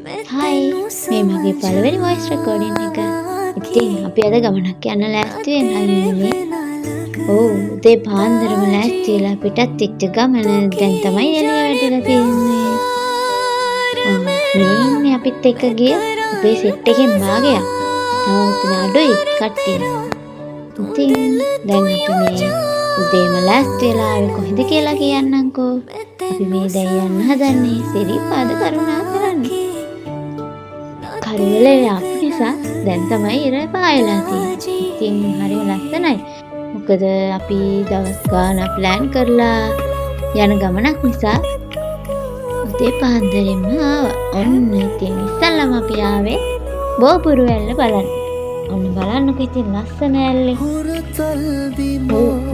Hi මේ මගේ පළවෙනි වොයිස් රෙකෝඩින් එක. ඉතින් අපි අද ගමනක් යන්න ලෑස්ති වෙනවානේ. ඔව් උදේ පාන්දරම ලෑස්ති වෙලා පිටත් වෙච්ච ගමන දැන් තමයි එළිය වැටලා තියෙන්නේ. මේ ඉන්නේ අපිත් එක්ක ගිය අපේ සෙට් එකෙන් භාගයක්. තව උතුන අඩුයි කට්ටිය. ඉතින් දැන් අපි මේ උදේම ලෑස්ති වෙලා ආවේ කොහෙද කියලා කියන්නම්කෝ. අපි මේ දැන් යන්න හදන්නේ සිරිපාද කරුණා කරන්න. කරුවලේ අප නිසා දැන් තමයි ඉර පායලා තියෙන්නේ. ඉතින් හරිම ලස්සනයි. මොකද අපි දවස් ගානක් ප්ලෑන් කරලා යන ගමනක් නිසා උදේ පාන්දරෙම ආවා. ඔන්න ඉතින් ඉස්සල්ලාම අපි ආවේ බෝපුරු ඇල්ල බලන්න. ඔන්න බලන්නකෝ ඉතින් ලස්සන ඇල්ලේ.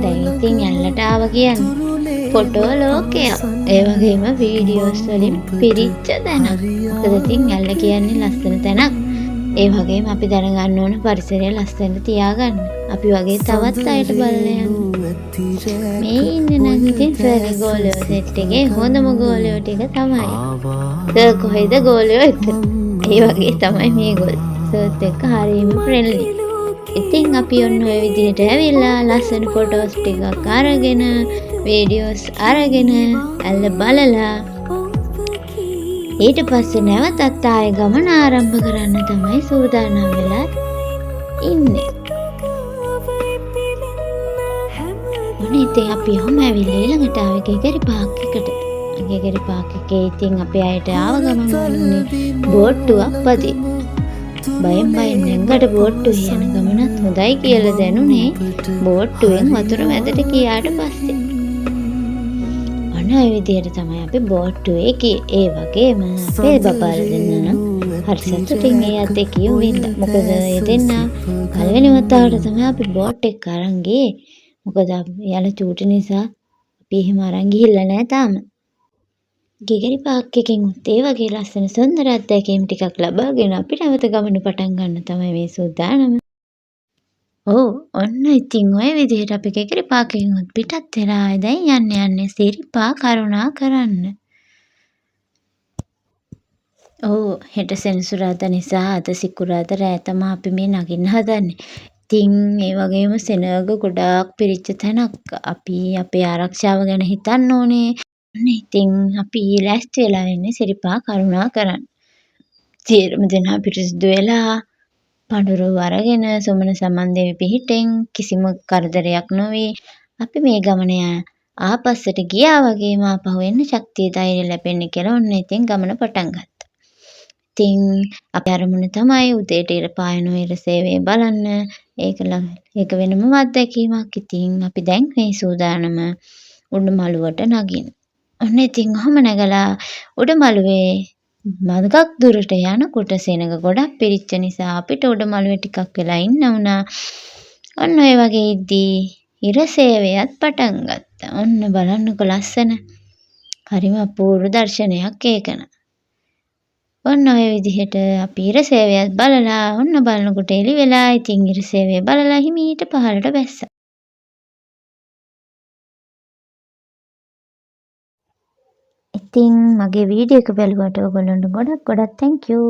දැන් ඉතින් ඇල්ලට ආව කියන්නේ ෆොටෝ ලෝකයක්. ඒ වගේම වීඩියෝස් වලින් පිරිච්ච තැනක්. මොකද ඉතින් ඇල්ල කියන්නේ ලස්සන තැනක්. ඒ වගේම අපි දැනගන්න ඕන පරිසරය ලස්සනට තියාගන්න. අපි වගේ තවත් අයට බලන්න යන්න. මේ ඉන්නේ නම් ඉතින් සර්ගේ ගෝලයෝ සෙට් එකේ හොඳම ගෝලයෝ ටික තමයි. සර් කොහෙද ගෝලයෝ එතන. ඒ වගේ තමයි මේගොල්ලෝ. සර්ත් එක්ක හරියම ෆ්‍රෙන්ඩ්ලි. ඉතින් අපි ඔන්න ඔය විදිහට ඇවිල්ලා ලස්සන ෆොටෝස් ටිකක් අරගෙන වීඩියෝස් අරගෙන ඇල්ල බලලා ඊට පස්සේ නැවතත් ආයෙ ගමන ආරම්භ කරන්න තමයි සූදානම් වෙලා ඉන්නේ. ඔනේ ඉතින් අපි ඔහම ඇවිල්ලා ඊළඟට ආවේ ගෙගරි පාක් එකට. ගෙගරි පාක් එකේ ඉතින් අපේ අයට ආව ගමන් ඕනේ බෝට්ටුවක් පදින්න. බයෙන් නැංගට බෝට්ටු යන ගමනත් හොඳයි කියලා දැනුනේ බෝට්ටුවෙන් වතුර මැදට ගියාට පස්සේ. අන්න ඒ විදිහට තමයි අපි බෝට්ටුවේ ගියේ. ඒ වගේම අපේ බබාලා දෙන්න නම් හරි සතුටින් ඒ අතේ කියුවින්ද. මොකද ඒ දෙන්න පළවෙනි වතාවට තමයි අපි බෝට් එක අරන් ගියේ. මොකද යන චූටි නිසා අපි එහෙම අරන් ගිහිල්ලා නැහැ තාම. ගෙගරි පාක් එකෙන් උත් ඒ වගේ ලස්සන සුන්දර අත්දැකීම් ටිකක් ලබාගෙන අපි නැවත ගමන පටන් ගන්න තමයි මේ සූදානම. ඔව් ඔන්න ඉතින් ඔය විදිහට අපි ගෙගරි පාක් එකෙන් උත් පිටත් වෙලා දැන් යන්නේ සිරිපා කරුණා කරන්න. ඔව් හෙට සෙනසුරාදා නිසා අද සිකුරාදා රෑ තමයි අපි මේ නගින්න හදන්නේ. ඉතින් ඒ වගේම සෙනග ගොඩාක් පිරිච්ච තැනක්. අපි අපේ ආරක්ෂාව ගැන හිතන්න ඕනේ. ඉතින් අපි ලෑස්ති වෙලා ඉන්නේ සිරිපා කරුණා කරන්න. සියලුම දෙනා පිරිසිදු වෙලා පඳුරු අරගෙන සුමන සමන්දේවි පිහිටෙන් කිසිම කරදරයක් නොවි අපි මේ ගමන ආපස්සට ගියා වගේම ආපහු එන්න ශක්තිය ධෛර්යය ලැබෙන්න කියලා ඔන්න ඉතින් ගමන පටන් ගත්තා. ඉතින් අපේ අරමුණ තමයි උදේට ඉර පායන ඉර සේවය බලන්න. ඒක වෙනම අත්දැකීමක්. ඉතින් අපි දැන් මේ සූදානම උඩුමළුවට නගින්න. ඔන්න ඉතින් ඔහම නැගලා උඩුමළුවේ මගක් දුරට යනකොට සෙනග ගොඩක් පිරිච්ච නිසා අපිට උඩුමළුවේ ටිකක් වෙලා ඉන්න වුණා. ඔන්න ඔය වගේ ඉද්දී ඉර සේවයත් පටන් ගත්තා. ඔන්න බලන්නකො ලස්සන. හරිම අපූර්ව දර්ශනයක් ඒකන. ඔන්න ඔය විදිහට අපි ඉර සේවයත් බලලා ඔන්න බලනකොට එළි වෙලා ඉතින් ඉර සේවය බලලා හිමීට පහළට බැස්සා. ඉතින් මගේ වීඩියෝ එක බලුවට ඔයගොල්ලන්ට ගොඩක් thank you.